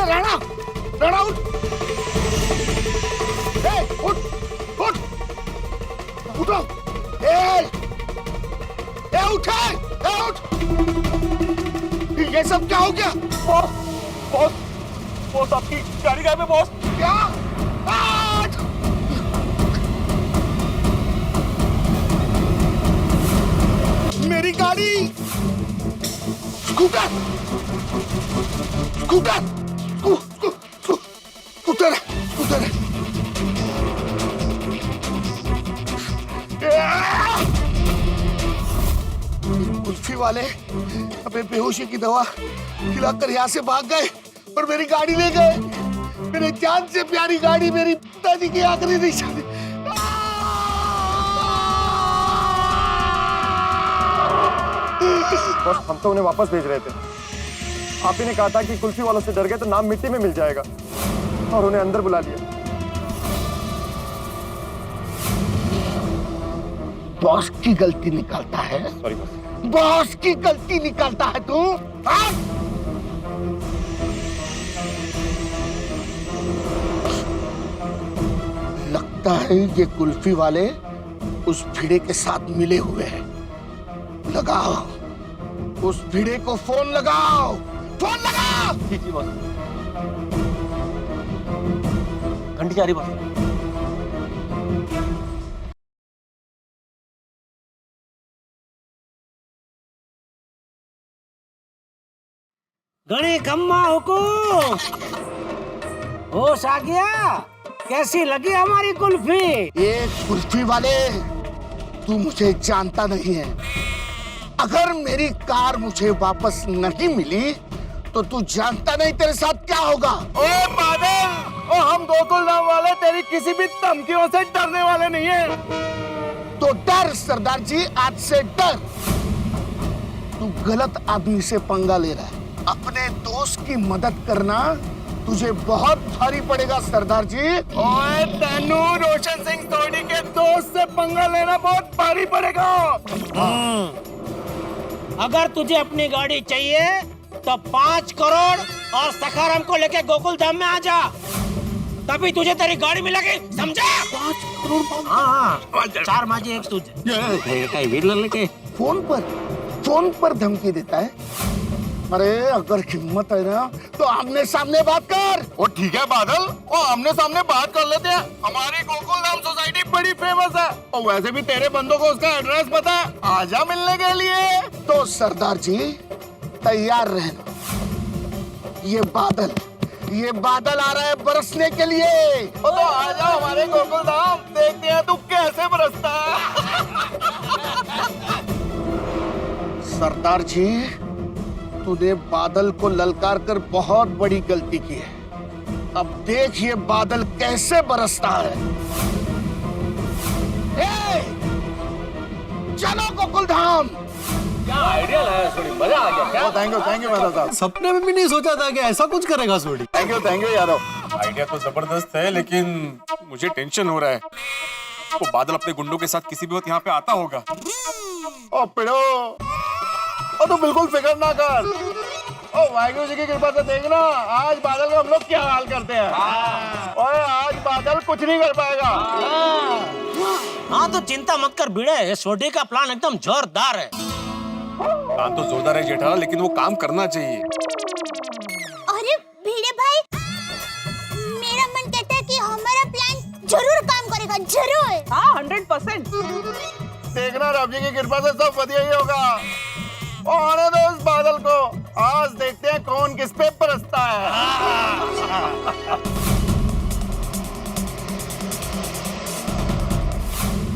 राणा, राणा उठ, उठ, उठ, उठो, उठे, उठ। ये सब क्या हो गया? बॉस, बॉस, बॉस आपकी गाड़ी गायब है बॉस। क्या? मेरी गाड़ी, scooter, scooter, scooter, scooter. Kulfi वाले अबे बेहोशी की दवा खिलाकर यहाँ से भाग गए और मेरी गाड़ी ले गए। मेरे जान से प्यारी गाड़ी, मेरी पिताजी की आखिरी निशानी। बस हम तो उन्हें वापस भेज रहे थे। आप ही ने कहा था कि कुल्फी वालों से डर गए तो नाम मिट्टी में मिल जाएगा और उन्हें अंदर बुला लिया। बॉस की गलती निकालता है। Sorry boss. बॉस की गलती निकालता है तू? हाँ? लगता है ये कुल्फी वाले उस भिड़े के साथ मिले हुए हैं। लगाओ, उस भिड़े को फोन लगाओ, फोन लगाओ। जी जी बॉस। घंटी जा रही बॉस। घड़ी खम्मा हुकुम, होश आ गया? कैसी लगी हमारी कुल्फी? ये कुल्फी वाले, तू मुझे जानता नहीं है। अगर मेरी कार मुझे वापस नहीं मिली तो तू जानता नहीं तेरे साथ क्या होगा। ओए बादल, ओ हम गोकुल धाम वाले तेरी किसी भी धमकियों से डरने वाले नहीं हैं। तो डर सरदार जी, आज से डर। तू गलत आदमी से पंगा ले रहा है। अपने दोस्त की मदद करना तुझे बहुत भारी पड़ेगा सरदार जी। ओए तेनू रोशन सिंह सोनी के दोस्त से पंगा लेना बहुत भारी पड़ेगा। अगर तुझे अपनी गाड़ी चाहिए तो 5 करोड़ और सखाराम को लेके गोकुल धाम में आ जा, तभी तुझे तेरी गाड़ी मिलेगी, समझा? 5 करोड़? हाँ, 4 माझी 1 तुझे। फोन पर धमकी देता है। अरे अगर हिम्मत है ना तो आमने सामने बात कर। ओ ठीक है बादल, ओ आमने सामने बात कर लेते हैं। हमारी गोकुल धाम सोसाइटी बड़ी फेमस है और वैसे भी तेरे बंदों को उसका एड्रेस पता है। आजा मिलने के लिए। तो सरदार जी तैयार रहना। ये बादल आ रहा है बरसने के लिए। ओ तो आजा हमारे गोकुल धाम, देखते हैं तू कैसे बरसता है। सरदार जी, तूने बादल को ललकार कर बहुत बड़ी गलती की है। अब देख ये बादल कैसे बरसता है। चलो गोकुल धाम। क्या आइडिया लाया सोनी, मजा आ गया क्या? थैंक यू यादव साहब। सपने में भी नहीं सोचा था कि ऐसा कुछ करेगा Soni. Thank you Yadav. Idea तो जबरदस्त है लेकिन मुझे टेंशन हो रहा है। वो बादल अपने गुंडों के साथ किसी भी वक्त यहाँ पे आता होगा। ओ पिड़ो, ओ तू बिल्कुल फिक्र ना कर। ओ वाहिगुरु जी की कृपा से देखना आज बादल का हम लोग क्या हाल करते हैं। ओए आज बादल कुछ नहीं कर पाएगा। हाँ तो चिंता मत कर भिड़े, सोडी का प्लान एकदम जोरदार है। प्लान तो जोरदार है जेठा, लेकिन वो काम करना चाहिए। अरे भिड़े भाई, मेरा मन कहता है कि हमारा प्लान जरूर काम करेगा, जरूर। हाँ 100%। देखना रब जी की कृपा से सब बढ़िया ही होगा। और आने दो उस बादल को, आज देखते हैं कौन किस पे बरसता है।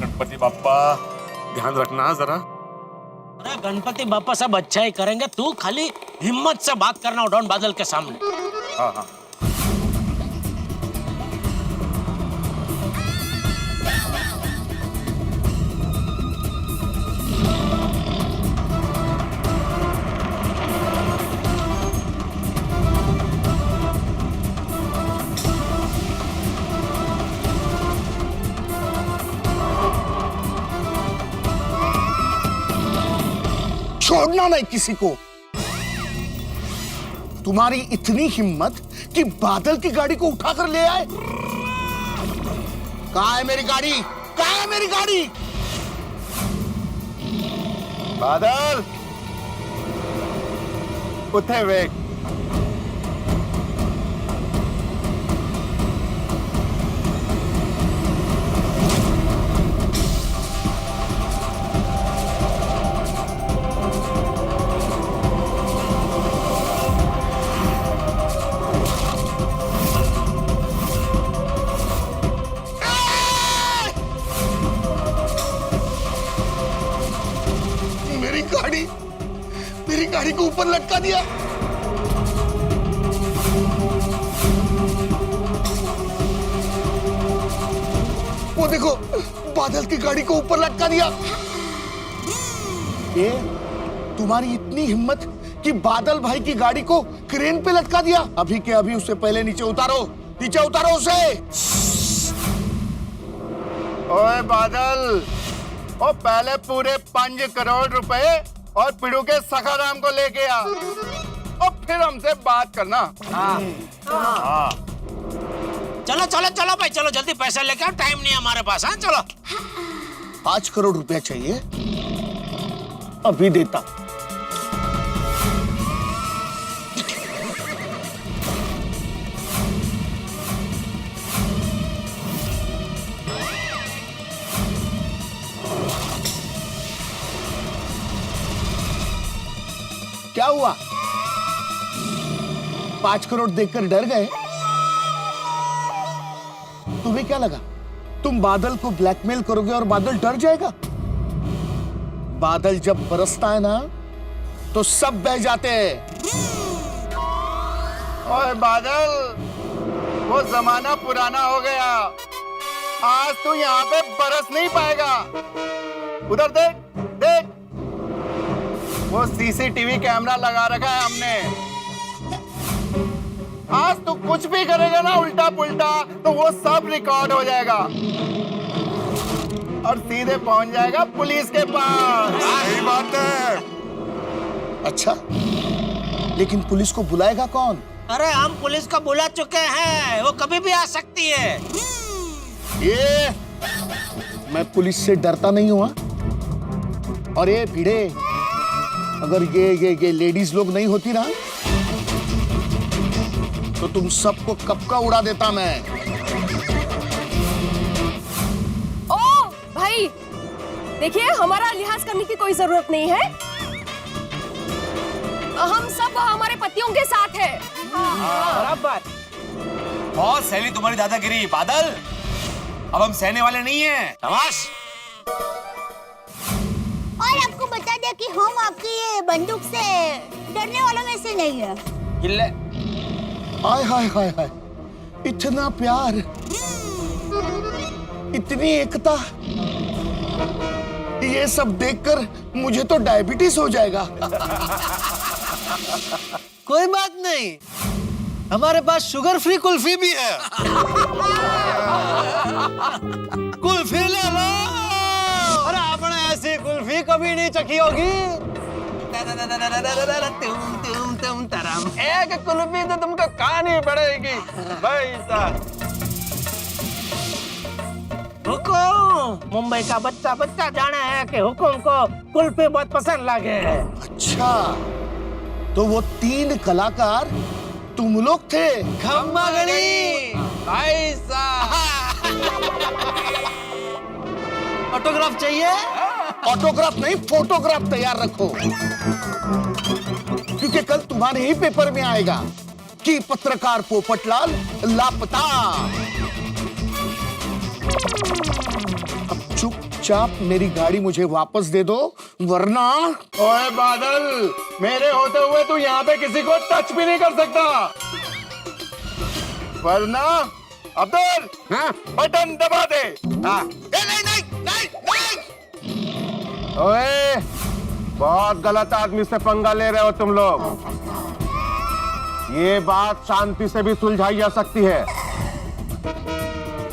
गणपति बाप्पा ध्यान रखना जरा। अरे गणपति बाप्पा सब अच्छा ही करेंगे, तू खाली हिम्मत से बात करना उड़ान बादल के सामने। हाँ हाँ। छोड़ना नहीं किसी को। तुम्हारी इतनी हिम्मत कि बादल की गाड़ी को उठाकर ले आए? कहाँ है मेरी गाड़ी? कहाँ है मेरी गाड़ी? बादल उठे वे। मेरी गाड़ी को ऊपर लटका दिया। वो देखो, बादल की गाड़ी को ऊपर लटका दिया। ये तुम्हारी इतनी हिम्मत कि बादल भाई की गाड़ी को क्रेन पे लटका दिया। अभी के अभी उसे पहले नीचे उतारो, नीचे उतारो उसे। ओए बादल, ओ पहले पूरे 5 करोड़ रुपए और पिड़ू के सखाराम को लेके आ और फिर हमसे बात करना। हाँ। चलो चलो चलो भाई, चलो जल्दी पैसा लेके आओ, टाइम नहीं है हमारे पास। हाँ चलो। 5 करोड़ रुपया चाहिए, अभी देता। क्या हुआ? 5 करोड़ देखकर डर गए? तुम्हें क्या लगा तुम बादल को ब्लैकमेल करोगे और बादल डर जाएगा? बादल जब बरसता है ना तो सब बह जाते हैं। ओए बादल, वो जमाना पुराना हो गया, आज तू यहाँ पे बरस नहीं पाएगा। उधर देख देख, वो सीसीटीवी कैमरा लगा रखा है हमने। आज तू कुछ भी करेगा ना उल्टा पुल्टा तो वो सब रिकॉर्ड हो जाएगा और सीधे पहुंच जाएगा पुलिस के पास। सही बात है। अच्छा, लेकिन पुलिस को बुलाएगा कौन? अरे हम पुलिस को बुला चुके हैं, वो कभी भी आ सकती है। ये मैं पुलिस से डरता नहीं हुआ। और ये भिड़े, अगर ये लेडीज लोग नहीं होती ना तो तुम सबको कब का उड़ा देता मैं। ओ भाई, देखिए हमारा लिहाज करने की कोई जरूरत नहीं है। हम सब हमारे पतियों के साथ हैं। बराबर। बहुत सैली तुम्हारी दादागिरी बादल, अब हम सहने वाले नहीं हैं। शाबाश। और आपको बता दें कि हम आपकी ये बंदूक से डरने वालों में से नहीं है। गिल्ले। हाय हाय हाय हाय, इतना प्यार, इतनी एकता, ये सब देखकर मुझे तो डायबिटीज हो जाएगा। कोई बात नहीं, हमारे पास शुगर फ्री कुल्फी भी है। कुल्फी ले लो। अरे आपने ऐसी कुल्फी कभी नहीं चखी होगी। एक कुल्फी तो तुमको खानी पड़ेगी भाई साहब। हुकुम, मुंबई का बच्चा बच्चा जाना है कि हुकुम को कुल्फी बहुत पसंद लगे। अच्छा, तो वो 3 कलाकार तुम लोग थे? खम्मा गणी भाई साहब, ऑटोग्राफ चाहिए? ऑटोग्राफ नहीं, फोटोग्राफ तैयार रखो, क्योंकि कल तुम्हारे ही पेपर में आएगा कि पत्रकार पोपटलाल लापता। अब चुपचाप मेरी गाड़ी मुझे वापस दे दो, वरना। ओए बादल, मेरे होते हुए तू यहाँ पे किसी को टच भी नहीं कर सकता, वरना अब्दुल बटन दबा दे। हाँ। नहीं नहीं नहीं नहीं। ओए, बहुत गलत आदमी से पंगा ले रहे हो तुम लोग। ये बात शांति से भी सुलझाई जा सकती है।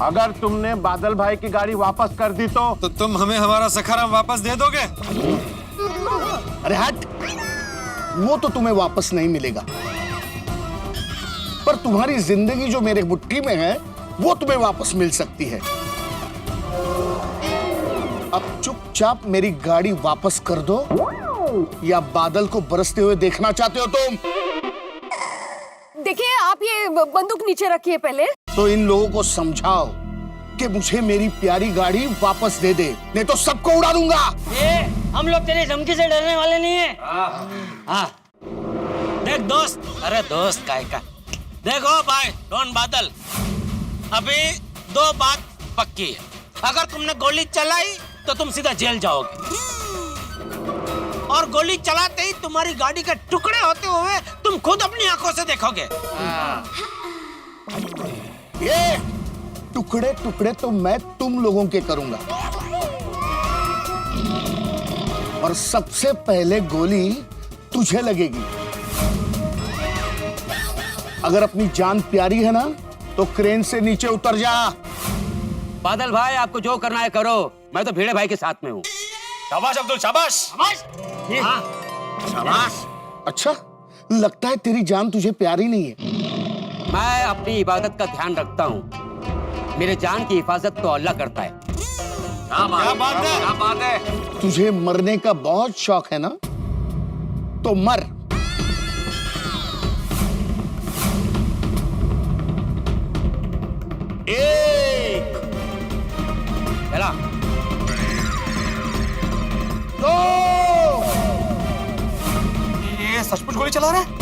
अगर तुमने बादल भाई की गाड़ी वापस कर दी तो तुम हमें हमारा सखाराम वापस दे दोगे? अरे हट, वो तो तुम्हें वापस नहीं मिलेगा। पर तुम्हारी जिंदगी जो मेरे मुट्ठी में है वो तुम्हें वापस मिल सकती है। अब चुपचाप मेरी गाड़ी वापस कर दो, या बादल को बरसते हुए देखना चाहते हो तुम? देखिए आप ये बंदूक नीचे रखिए पहले। तो इन लोगों को समझाओ कि मुझे मेरी प्यारी गाड़ी वापस दे दे, नहीं तो सबको उड़ा दूंगा। हम लोग तेरी धमकी से डरने वाले नहीं है। हाँ देख दोस्त, अरे दोस्त काय का, देखो भाई डॉन बादल, अभी दो बात पक्की है, अगर तुमने गोली चलाई तो तुम सीधा जेल जाओगे, और गोली चलाते ही तुम्हारी गाड़ी के टुकड़े होते हुए तुम खुद अपनी आंखों से देखोगे। ये टुकड़े टुकड़े तो मैं तुम लोगों के करूंगा, और सबसे पहले गोली तुझे लगेगी। अगर अपनी जान प्यारी है ना तो क्रेन से नीचे उतर जा। बादल भाई आपको जो करना है करो, मैं तो भिड़े भाई के साथ में हूँ। शाबाश अब्दुल, शाबाश। शाबाश। अच्छा, लगता है तेरी जान तुझे प्यारी नहीं है। मैं अपनी इबादत का ध्यान रखता हूँ, मेरे जान की हिफाजत तो अल्लाह करता है। क्या बात है। तुझे मरने का बहुत शौक है ना, तो मर। एक, चला। दो, ये सचमुच गोली चला रहा है?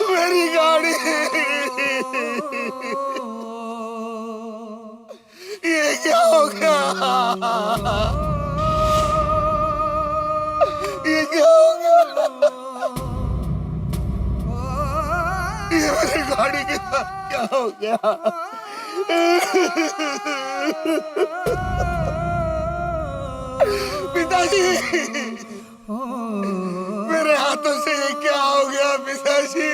मेरी गाड़ी, ये क्या हो गया? ये क्या हो गया? ये मेरी गाड़ी के साथ क्या हो गया? पिताजी, मेरे हाथों से ये क्या हो गया? पिताजी,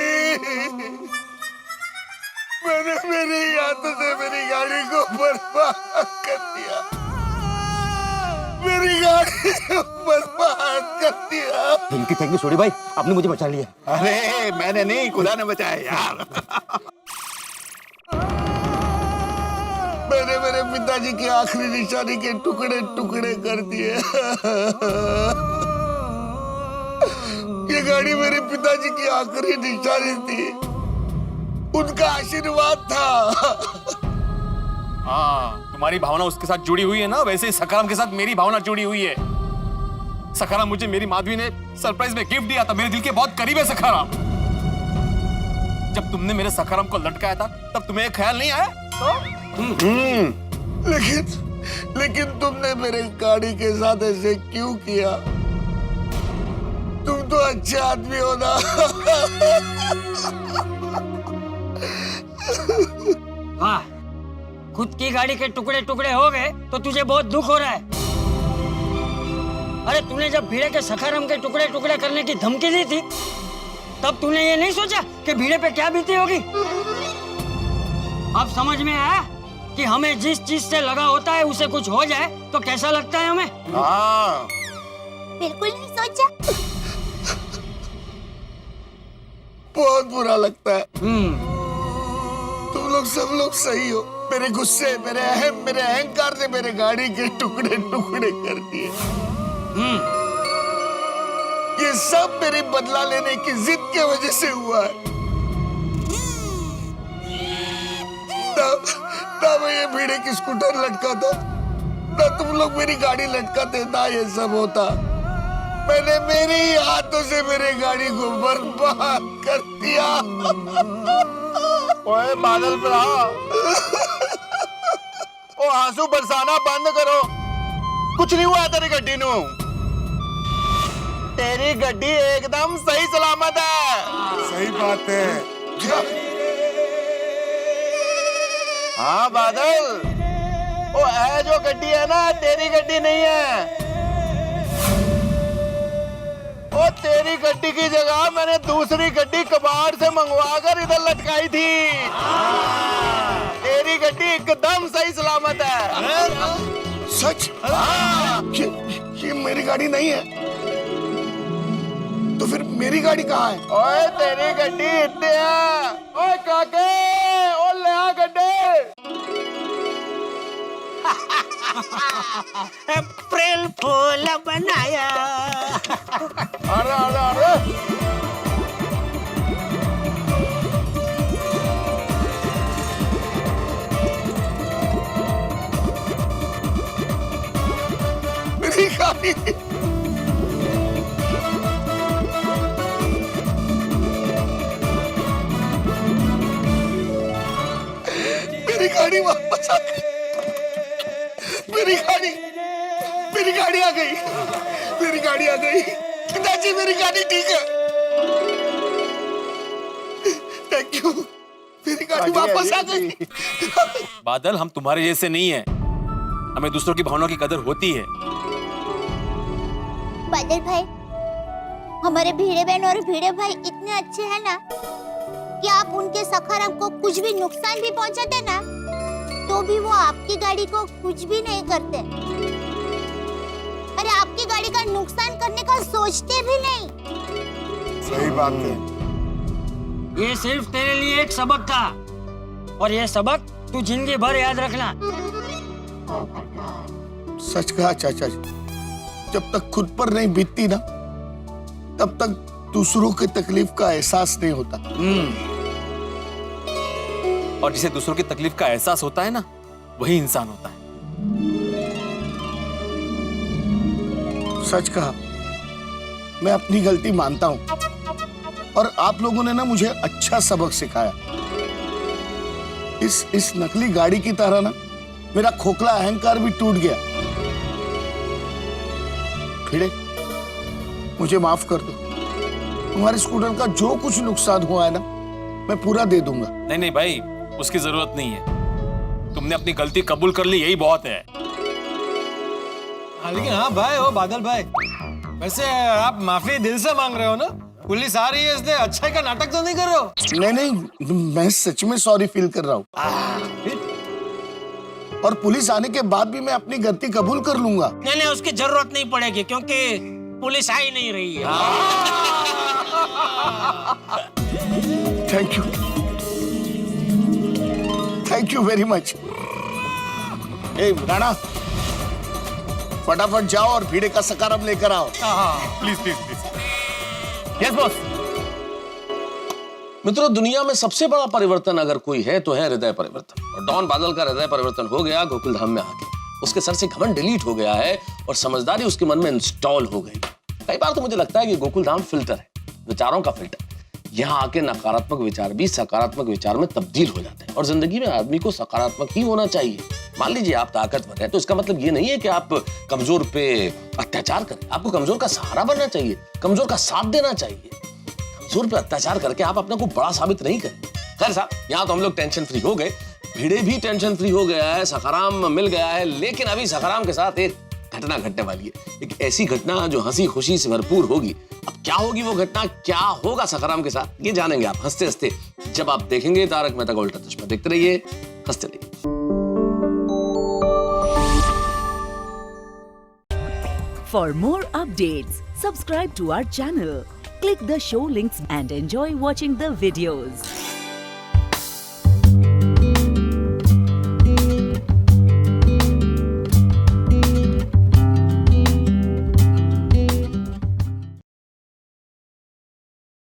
मैंने मेरे हाथों से मेरी गाड़ी को बर्बाद कर दिया। मेरी गाड़ी को बर्बाद कर दिया। थैंक यू सोडी भाई, आपने मुझे बचा लिया। अरे मैंने नहीं, खुदा ने बचाया यार। मैंने मेरे पिताजी की आखिरी निशानी के टुकड़े टुकड़े कर दिए। ये गाड़ी मेरे पिताजी की आखिरी निशानी थी, उनका आशीर्वाद था। हाँ, तुम्हारी भावना उसके साथ जुड़ी हुई है ना, वैसे ही सखाराम के साथ मेरी भावना जुड़ी हुई है। सखाराम मुझे मेरी माधवी ने सरप्राइज में गिफ्ट दिया था, मेरे दिल के बहुत करीब है सखाराम। जब तुमने मेरे सखाराम को लटकाया था तब तुम्हें ख्याल नहीं आया? लेकिन तुमने मेरे गाड़ी के साथ ऐसे क्यों किया? तुम तो अच्छे आदमी हो ना। वाह, खुद की गाड़ी के टुकड़े टुकड़े हो गए तो तुझे बहुत दुख हो रहा है। अरे तूने जब भीड़े के सखाराम के टुकड़े टुकड़े करने की धमकी दी थी तब तूने ये नहीं सोचा कि भीड़े पे क्या बीती होगी? अब समझ में आया कि हमें जिस चीज से लगा होता है उसे कुछ हो जाए तो कैसा लगता है हमें? हाँ, बिल्कुल नहीं सोचा। बहुत बुरा लगता है। तुम लोग सब लोग सही हो। मेरे गुस्से, मेरे अहंकार ने मेरे गाड़ी के टुकड़े टुकड़े कर दिए। ये सब मेरी बदला लेने की जिद की वजह से हुआ है। ना मैं ये भीड़े की स्कूटर लटकाता, ना तुम लोग मेरी गाड़ी लटकाते, ना ये सब होता। मैंने मेरे ही हाथों से मेरी गाड़ी को बर्बाद कर दिया। ओए बादल भरा, ओ आंसू बरसाना बंद करो। कुछ नहीं हुआ तेरी गड्डी नू। तेरी गड्डी एकदम सही सलामत है। सही बात है। हाँ बादल, ओ है जो गड्डी है ना, तेरी गड्डी नहीं है। ओ तेरी गड्डी की जगह मैंने दूसरी गड्डी कबाड़ से मंगवा कर इधर लटकाई थी। तेरी गड्डी एकदम सही सलामत है। सच? ये मेरी गाड़ी नहीं है। तो फिर मेरी गाड़ी कहाँ है? ओए तेरी गड्डी इतने है। ओए काके, ओ ले आ गड्डी। अप्रैल फूल बनाया। अरे अरे अरे, मेरी गाड़ी, मेरी गाड़ी वापस आ गई। मेरी गाड़ी आ गई। मेरी गाड़ी आ गई। पिताजी मेरी गाड़ी ठीक है। थैंक यू, मेरी गाड़ी वापस आ गई। बादल, हम तुम्हारे जैसे नहीं है। हमें दूसरों की भावनाओं की कदर होती है। बादल भाई, हमारे भीड़े बहन और भीड़े भाई इतने अच्छे हैं ना कि आप उनके सखाराम को कुछ भी नुकसान भी पहुंचाते ना तो भी वो आपकी गाड़ी को कुछ भी नहीं करते। अरे आपकी गाड़ी का नुकसान करने का सोचते भी नहीं। सही बात है। ये सिर्फ तेरे लिए एक सबक था और ये सबक तू जिंदगी भर याद रखना। सच कहा चाचा जी। जब तक खुद पर नहीं बीतती ना, तब तक दूसरों की तकलीफ का एहसास नहीं होता। और जिसे दूसरों की तकलीफ का एहसास होता है ना, वही इंसान होता है। सच कहा। मैं अपनी गलती मानता हूं और आप लोगों ने ना मुझे अच्छा सबक सिखाया। इस नकली गाड़ी की तरह ना मेरा खोखला अहंकार भी टूट गया। भिड़े, मुझे माफ कर दो। तुम्हारे स्कूटर का जो कुछ नुकसान हुआ है ना, मैं पूरा दे दूंगा। नहीं नहीं भाई, उसकी जरूरत नहीं है। तुमने अपनी गलती कबूल कर ली, यही बहुत है। लेकिन हाँ भाई, हो बादल भाई, वैसे आप माफी दिल से मांग रहे हो ना? पुलिस आ रही है इसलिए अच्छाई का नाटक तो नहीं कर रहे हो? नहीं, मैं सच में सॉरी फील कर रहा हूँ। और पुलिस आने के बाद भी मैं अपनी गलती कबूल कर लूंगा। नहीं, उसकी जरूरत नहीं पड़ेगी क्योंकि पुलिस आ ही नहीं रही है। Thank you very much. Rana, फटाफट जाओ और भीड़े का सकारम लेकर आओ। Please please please. Yes boss. मित्रों, दुनिया में सबसे बड़ा परिवर्तन अगर कोई है तो है हृदय परिवर्तन। और डॉन बादल का हृदय परिवर्तन हो गया गोकुल धाम में आके। उसके सर से घमंड डिलीट हो गया है और समझदारी उसके मन में इंस्टॉल हो गई। कई बार तो मुझे लगता है कि गोकुल धाम फिल्टर है, विचारों का फिल्टर। यहाँ आके नकारात्मक विचार भी सकारात्मक विचार में तब्दील हो जाते हैं। और जिंदगी में आदमी को सकारात्मक ही होना चाहिए। मान लीजिए आप ताकतवर हैं तो इसका मतलब ये नहीं है कि आप कमजोर पे अत्याचार करें। आपको कमजोर का सहारा बनना चाहिए, कमजोर का साथ देना चाहिए। कमजोर पे अत्याचार करके आप अपने को बड़ा साबित नहीं करें। खैर साहब, यहाँ तो हम लोग टेंशन फ्री हो गए, भिड़े भी टेंशन फ्री हो गया है, सखाराम मिल गया है। लेकिन अभी सखाराम के साथ एक घटना घटने वाली है, एक ऐसी घटना जो हंसी खुशी से भरपूर होगी। अब क्या होगी वो घटना, क्या होगा सखाराम के साथ, ये जानेंगे आप हंसते हंसते जब आप देखेंगे तारक मेहता का उल्टा चश्मा। देखते रहिए, हंसते रहिए। For more updates, subscribe to our channel, click the show links and enjoy watching the videos.